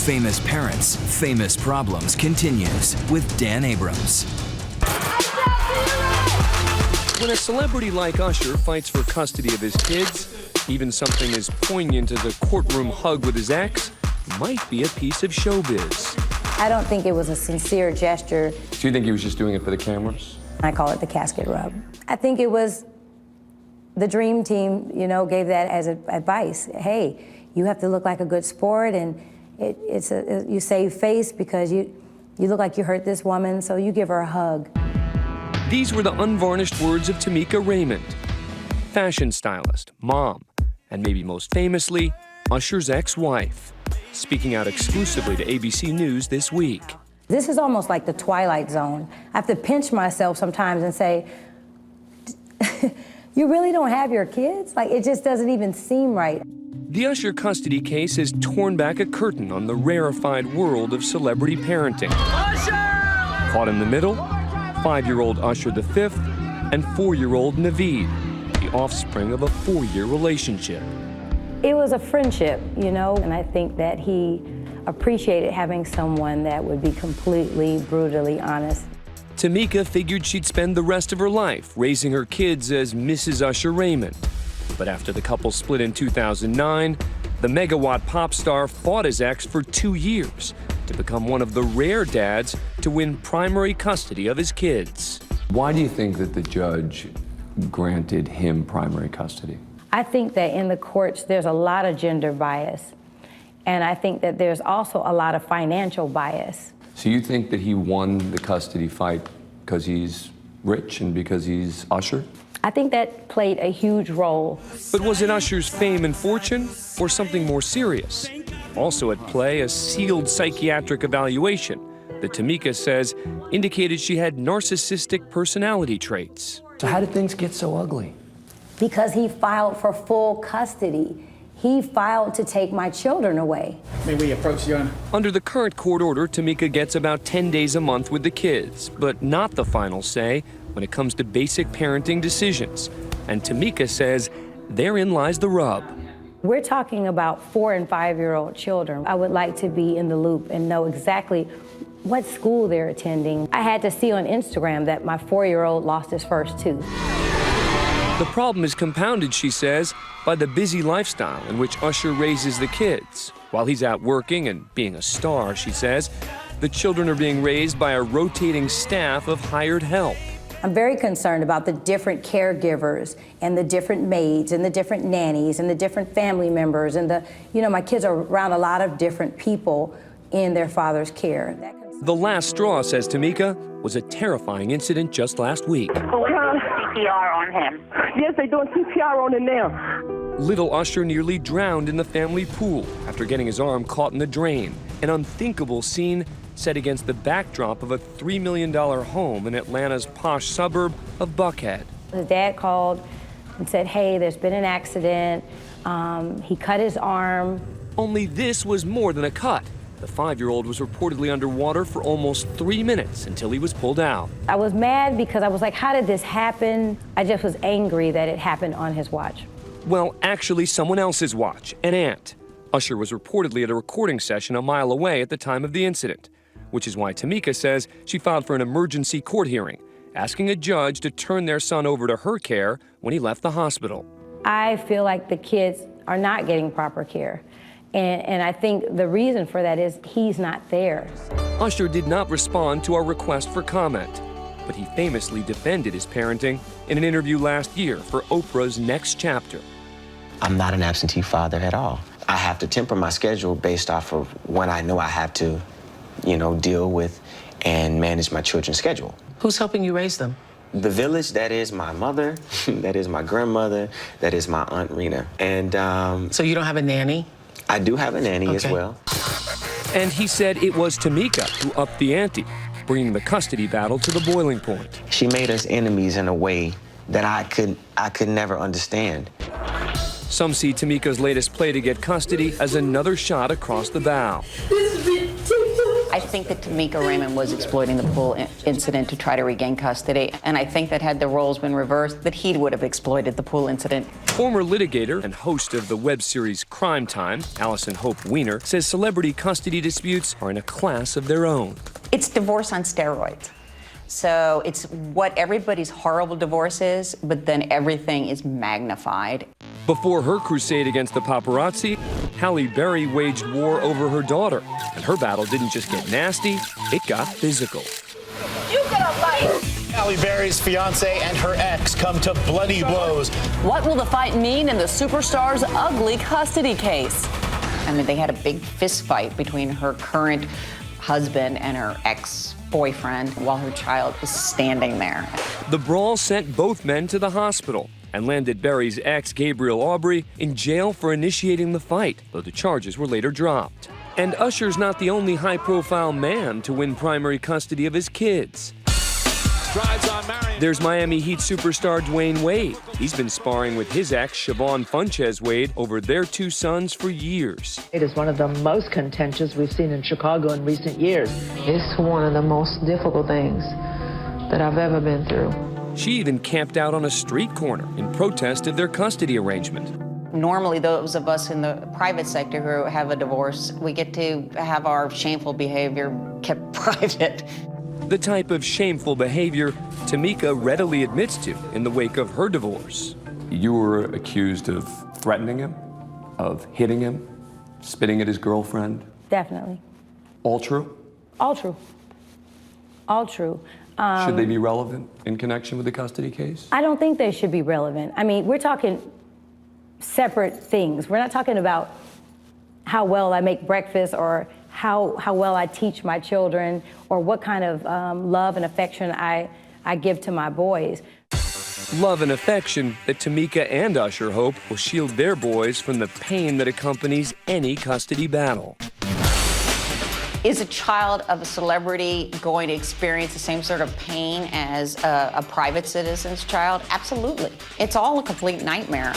Famous Parents, Famous Problems continues with Dan Abrams. When a celebrity like Usher fights for custody of his kids, even something as poignant as a courtroom hug with his ex might be a piece of showbiz. I don't think it was a sincere gesture. Do you think he was just doing it for the cameras? I call it the casket rub. I think it was the dream team, gave that as advice. Hey, you have to look like a good sport, and you save face because you look like you hurt this woman, so you give her a hug. These were the unvarnished words of Tameka Raymond, fashion stylist, mom, and maybe most famously, Usher's ex-wife, speaking out exclusively to ABC News this week. This is almost like the Twilight Zone. I have to pinch myself sometimes and say, you really don't have your kids? Like, it just doesn't even seem right. The Usher custody case has torn back a curtain on the rarefied world of celebrity parenting. Usher! Caught in the middle, 5-year-old Usher V and 4-year-old Naveed, the offspring of a 4-year relationship. It was a friendship, and I think that he appreciated having someone that would be completely, brutally honest. Tameka figured she'd spend the rest of her life raising her kids as Mrs. Usher Raymond. But after the couple split in 2009, the megawatt pop star fought his ex for 2 years to become one of the rare dads to win primary custody of his kids. Why do you think that the judge granted him primary custody? I think that in the courts, there's a lot of gender bias. And I think that there's also a lot of financial bias. So you think that he won the custody fight because he's rich and because he's Usher? I think that played a huge role. But was it Usher's fame and fortune or something more serious? Also at play, a sealed psychiatric evaluation that Tameka says indicated she had narcissistic personality traits. So how did things get so ugly? Because he filed for full custody. He filed to take my children away. May we approach, Your Honor? Under the current court order, Tameka gets about 10 days a month with the kids, but not the final say when it comes to basic parenting decisions. And Tameka says therein lies the rub. We're talking about 4- and 5-year-old children. I would like to be in the loop and know exactly what school they're attending. I had to see on Instagram that my 4-year-old lost his first tooth. The problem is compounded, she says, by the busy lifestyle in which Usher raises the kids. While he's out working and being a star, she says, the children are being raised by a rotating staff of hired help. I'm very concerned about the different caregivers and the different maids and the different nannies and the different family members and my kids are around a lot of different people in their father's care. The last straw, says Tameka, was a terrifying incident just last week. CPR on him. Yes, they're doing CPR on him now. Little Usher nearly drowned in the family pool after getting his arm caught in the drain. An unthinkable scene set against the backdrop of a $3 million home in Atlanta's posh suburb of Buckhead. His dad called and said, hey, there's been an accident. He cut his arm. Only this was more than a cut. The 5-year-old was reportedly underwater for almost 3 minutes until he was pulled out. I was mad because I was like, how did this happen? I just was angry that it happened on his watch. Well, actually someone else's watch, an aunt. Usher was reportedly at a recording session a mile away at the time of the incident, which is why Tameka says she filed for an emergency court hearing, asking a judge to turn their son over to her care when he left the hospital. I feel like the kids are not getting proper care. And I think the reason for that is he's not there. Usher did not respond to our request for comment, but he famously defended his parenting in an interview last year for Oprah's Next Chapter. I'm not an absentee father at all. I have to temper my schedule based off of when I know I have to, deal with and manage my children's schedule. Who's helping you raise them? The village, that is my mother, that is my grandmother, that is my Aunt Rena. And So you don't have a nanny? I do have a nanny as well. And he said it was Tameka who upped the ante, bringing the custody battle to the boiling point. She made us enemies in a way that I could never understand. Some see Tameka's latest play to get custody as another shot across the bow. This is ridiculous. I think that Tameka Raymond was exploiting the pool incident to try to regain custody, and I think that had the roles been reversed, that he would have exploited the pool incident. Former litigator and host of the web series Crime Time, Allison Hope Weiner, says celebrity custody disputes are in a class of their own. It's divorce on steroids. So it's what everybody's horrible divorce is, but then everything is magnified. Before her crusade against the paparazzi, Halle Berry waged war over her daughter. And her battle didn't just get nasty, it got physical. You get a fight! Halle Berry's fiance and her ex come to bloody blows. What will the fight mean in the superstar's ugly custody case? I mean, they had a big fist fight between her current husband and her ex-boyfriend while her child was standing there. The brawl sent both men to the hospital and landed Berry's ex, Gabriel Aubry, in jail for initiating the fight, though the charges were later dropped. And Usher's not the only high-profile man to win primary custody of his kids. There's Miami Heat superstar Dwayne Wade. He's been sparring with his ex, Siobhan Funches Wade, over their two sons for years. It is one of the most contentious we've seen in Chicago in recent years. It's one of the most difficult things that I've ever been through. She even camped out on a street corner in protest of their custody arrangement. Normally, those of us in the private sector who have a divorce, we get to have our shameful behavior kept private. The type of shameful behavior Tameka readily admits to in the wake of her divorce. You were accused of threatening him, of hitting him, spitting at his girlfriend. Definitely. All true? All true. All true. Should they be relevant in connection with the custody case? I don't think they should be relevant. I mean, we're talking separate things. We're not talking about how well I make breakfast or how well I teach my children or what kind of love and affection I give to my boys. Love and affection that Tameka and Usher hope will shield their boys from the pain that accompanies any custody battle. Is a child of a celebrity going to experience the same sort of pain as a private citizen's child? Absolutely. It's all a complete nightmare.